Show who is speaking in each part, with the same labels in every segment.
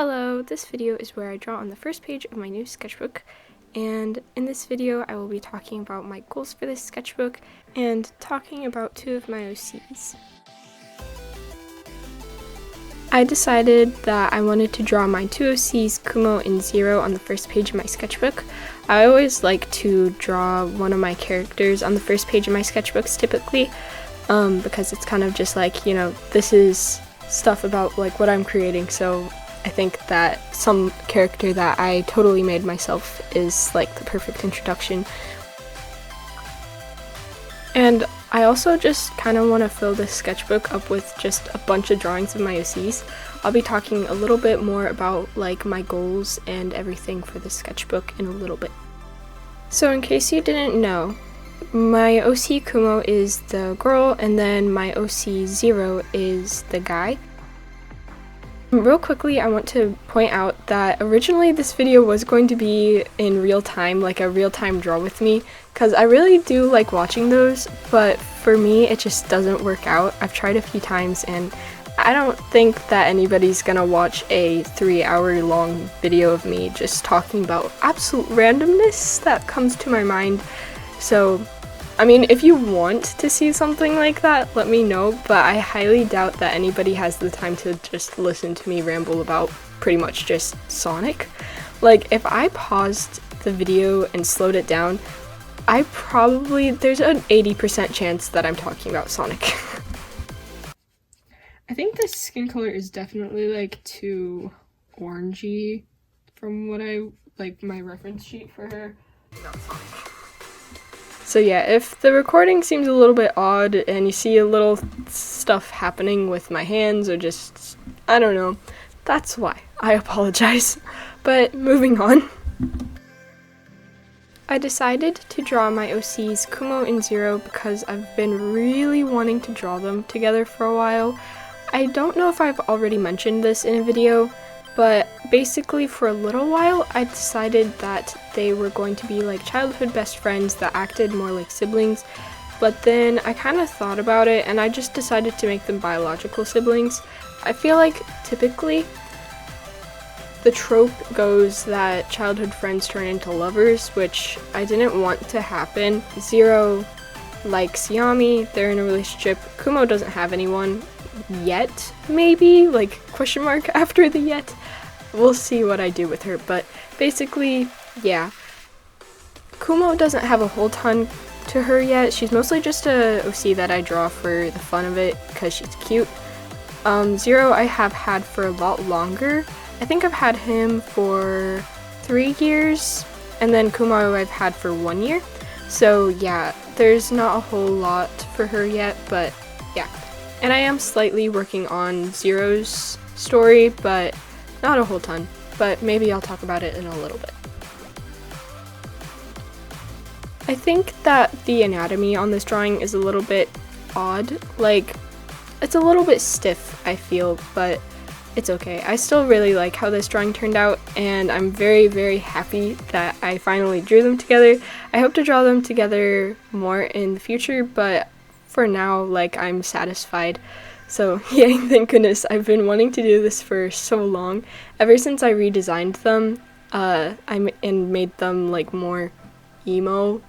Speaker 1: Hello, this video is where I draw on the first page of my new sketchbook, and in this video I will be talking about my goals for this sketchbook and talking about two of my OCs. I decided that I wanted to draw my two OCs, Kumo and Zero, on the first page of my sketchbook. I always like to draw one of my characters on the first page of my sketchbooks typically, because it's kind of just like, you know, this is stuff about like what I'm creating, so I think that some character that I totally made myself is like the perfect introduction. And I also just kind of want to fill this sketchbook up with just a bunch of drawings of my OCs. I'll be talking a little bit more about like my goals and everything for this sketchbook in a little bit. So in case you didn't know, my OC Kumo is the girl and then my OC Zero is the guy. Real quickly, I want to point out that originally this video was going to be in real time, like a real-time draw with me, because I really do like watching those, but for me it just doesn't work out. I've tried a few times and I don't think that anybody's gonna watch a 3-hour long video of me just talking about absolute randomness that comes to my mind. So I mean, if you want to see something like that, let me know, but I highly doubt that anybody has the time to just listen to me ramble about pretty much just Sonic. Like, if I paused the video and slowed it down, there's an 80% chance that I'm talking about Sonic. I think this skin color is definitely like too orangey from what my reference sheet for her. Not Sonic. So yeah, if the recording seems a little bit odd and you see a little stuff happening with my hands or just, I don't know, that's why. I apologize. But moving on. I decided to draw my OCs Kumo and Zero because I've been really wanting to draw them together for a while. I don't know if I've already mentioned this in a video, but basically for a little while I decided that they were going to be like childhood best friends that acted more like siblings, but then I kind of thought about it and I just decided to make them biological siblings. I feel like typically the trope goes that childhood friends turn into lovers, which I didn't want to happen. Zero likes Yami, they're in a relationship. Kumo doesn't have anyone yet, maybe, like question mark after the yet. We'll see what I do with her, but basically, yeah. Kumo doesn't have a whole ton to her yet. She's mostly just a OC that I draw for the fun of it because she's cute. Zero I have had for a lot longer. I think I've had him for 3 years, and then Kumo I've had for 1 year. So yeah, there's not a whole lot for her yet, but yeah. And I am slightly working on Zero's story, but not a whole ton. But maybe I'll talk about it in a little bit. I think that the anatomy on this drawing is a little bit odd. Like, it's a little bit stiff, I feel, but it's okay. I still really like how this drawing turned out, and I'm very, very happy that I finally drew them together. I hope to draw them together more in the future, but for now, like, I'm satisfied. So yay, thank goodness. I've been wanting to do this for so long. Ever since I redesigned them, and made them like more emo.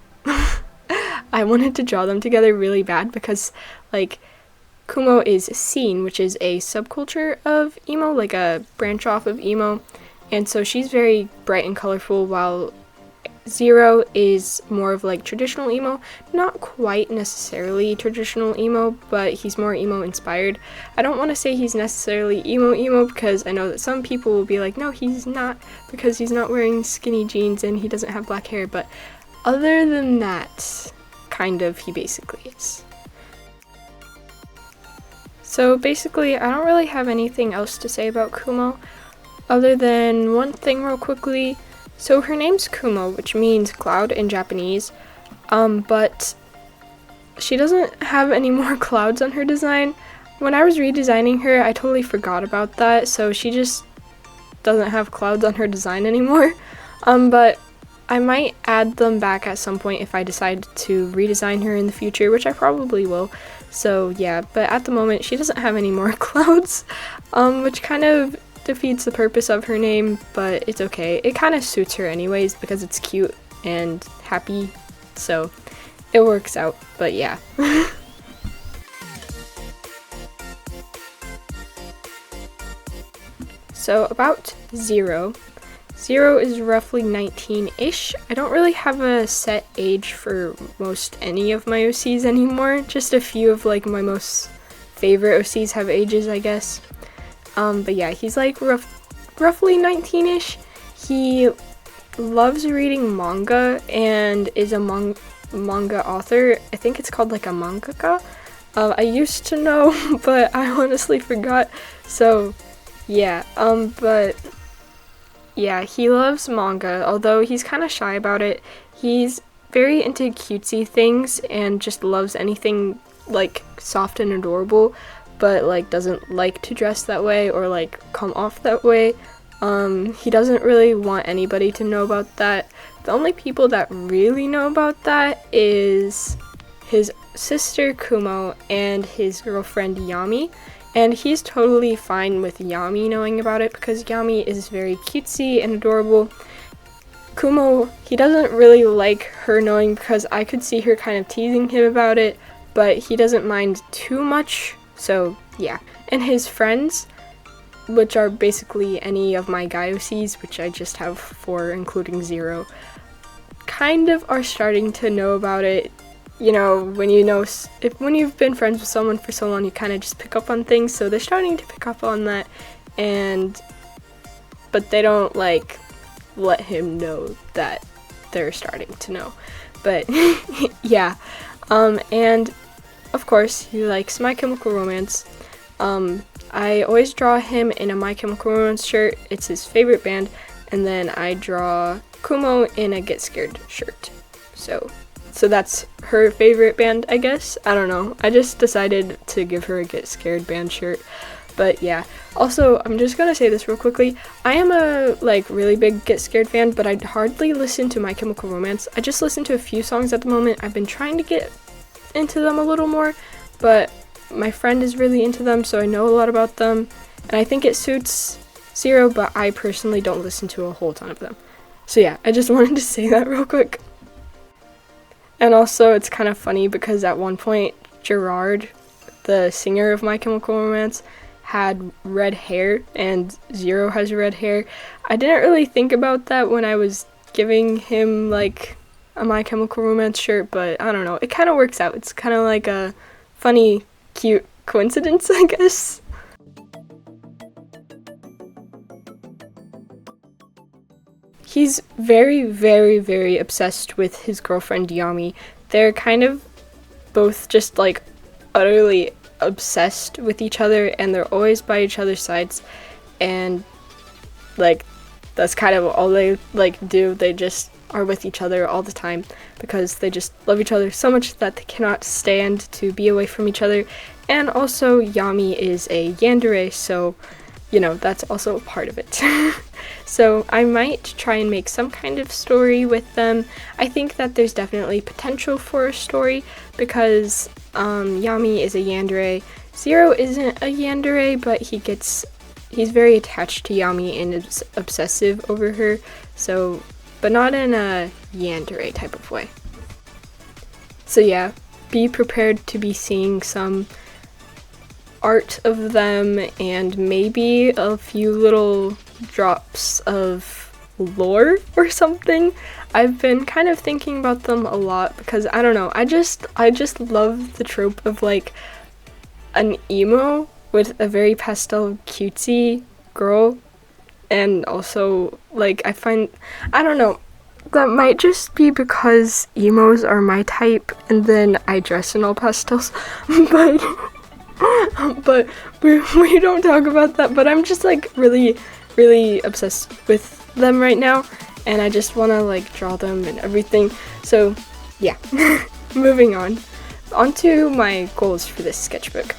Speaker 1: I wanted to draw them together really bad because like Kumo is scene, which is a subculture of emo, like a branch off of emo, and so she's very bright and colorful, while Zero is more of like traditional emo. Not quite necessarily traditional emo, but he's more emo inspired. I don't want to say he's necessarily emo because I know that some people will be like, no, he's not, because he's not wearing skinny jeans and he doesn't have black hair, but other than that, kind of, he basically is. So basically, I don't really have anything else to say about Kumo, other than one thing real quickly. So her name's Kumo, which means cloud in Japanese, but she doesn't have any more clouds on her design. When I was redesigning her, I totally forgot about that, so she just doesn't have clouds on her design anymore. But I might add them back at some point if I decide to redesign her in the future, which I probably will. So yeah, but at the moment she doesn't have any more clouds, which kind of defeats the purpose of her name, but it's okay. It kind of suits her anyways because it's cute and happy, so it works out, but yeah. So about Zero. Zero is roughly 19-ish. I don't really have a set age for most any of my OCs anymore. Just a few of like my most favorite OCs have ages, I guess. But yeah, he's like roughly 19-ish. He loves reading manga and is a manga author. I think it's called like a mangaka. I used to know, but I honestly forgot. So yeah, but yeah, he loves manga, although he's kind of shy about it. He's very into cutesy things and just loves anything like soft and adorable, but like doesn't like to dress that way or like come off that way. He doesn't really want anybody to know about that. The only people that really know about that is his sister Kumo and his girlfriend Yami. And he's totally fine with Yami knowing about it because Yami is very cutesy and adorable. Kumo, he doesn't really like her knowing because I could see her kind of teasing him about it, but he doesn't mind too much, so yeah. And his friends, which are basically any of my guy OCs, which I just have 4 including Zero, kind of are starting to know about it. You know, when you've been friends with someone for so long, you kind of just pick up on things, so they're starting to pick up on that, but they don't like let him know that they're starting to know. But yeah, and of course he likes My Chemical Romance. I always draw him in a My Chemical Romance shirt. It's his favorite band, and then I draw Kumo in a Get Scared shirt. So that's her favorite band, I guess. I don't know. I just decided to give her a Get Scared band shirt. But yeah. Also, I'm just gonna say this real quickly. I am a like really big Get Scared fan, but I hardly listen to My Chemical Romance. I just listen to a few songs at the moment. I've been trying to get into them a little more, but my friend is really into them, so I know a lot about them. And I think it suits Zero, but I personally don't listen to a whole ton of them. So yeah, I just wanted to say that real quick. And also, it's kind of funny because at one point, Gerard, the singer of My Chemical Romance, had red hair, and Zero has red hair. I didn't really think about that when I was giving him, like, a My Chemical Romance shirt, but I don't know. It kind of works out. It's kind of like a funny, cute coincidence, I guess. He's very, very, very obsessed with his girlfriend Yami. They're kind of both just like utterly obsessed with each other, and they're always by each other's sides, and like that's kind of all they like do. They just are with each other all the time because they just love each other so much that they cannot stand to be away from each other. And also Yami is a yandere, so you know, that's also a part of it. So I might try and make some kind of story with them. I think that there's definitely potential for a story because Yami is a yandere. Zero isn't a yandere, but he's very attached to Yami and is obsessive over her. So, but not in a yandere type of way. So yeah, be prepared to be seeing some art of them and maybe a few little drops of lore or something. I've been kind of thinking about them a lot because I don't know, I just love the trope of like an emo with a very pastel cutesy girl, and also like I don't know, that might just be because emos are my type and then I dress in all pastels, but we don't talk about that. But I'm just like really obsessed with them right now, and I just want to like draw them and everything. So yeah, moving on to my goals for this sketchbook.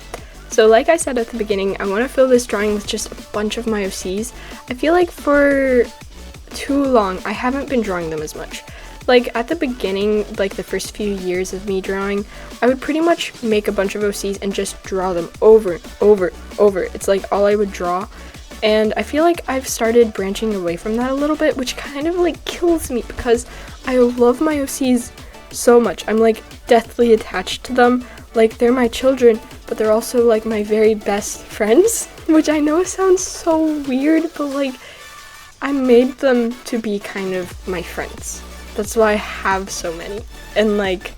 Speaker 1: So like I said at the beginning, I want to fill this drawing with just a bunch of my OCs. I feel like for too long I haven't been drawing them as much. Like at the beginning, like the first few years of me drawing, I would pretty much make a bunch of OCs and just draw them over and over. It's like all I would draw. And I feel like I've started branching away from that a little bit, which kind of like kills me because I love my OCs so much. I'm like deathly attached to them. Like they're my children, but they're also like my very best friends, which I know sounds so weird, but like I made them to be kind of my friends. That's why I have so many. And like,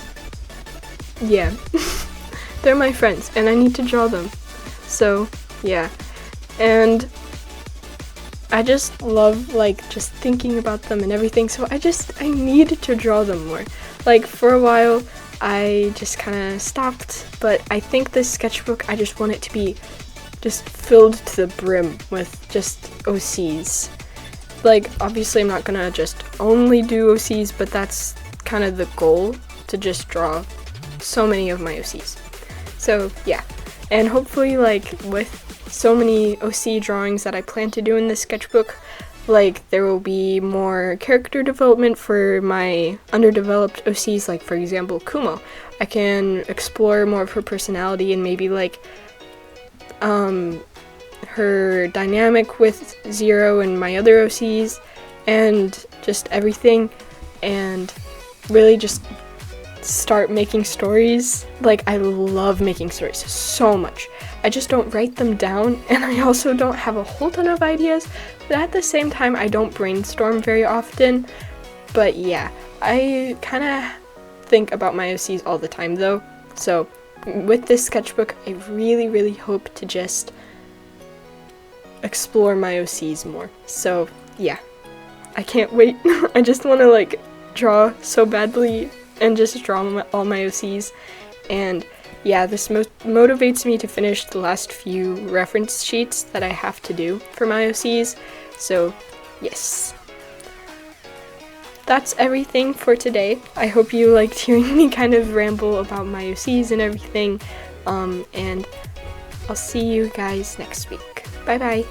Speaker 1: yeah, they're my friends and I need to draw them. So yeah, and I just love like just thinking about them and everything, so I need to draw them more. Like for a while I just kind of stopped, but I think this sketchbook, I just want it to be just filled to the brim with just OCs. Like obviously I'm not gonna just only do OCs, but that's kind of the goal, to just draw so many of my OCs. So yeah, and hopefully like with so many OC drawings that I plan to do in this sketchbook, like there will be more character development for my underdeveloped OCs, like for example Kumo. I can explore more of her personality and maybe like her dynamic with Zero and my other OCs and just everything, and really just start making stories. Like I love making stories so much. I just don't write them down, and I also don't have a whole ton of ideas, but at the same time I don't brainstorm very often. But yeah, I kind of think about my OCs all the time though, so with this sketchbook I really hope to just explore my OCs more. So yeah, I can't wait. I just want to like draw so badly and just draw all my OCs, and yeah, this motivates me to finish the last few reference sheets that I have to do for my OCs, so yes. That's everything for today. I hope you liked hearing me kind of ramble about my OCs and everything, and I'll see you guys next week. Bye bye!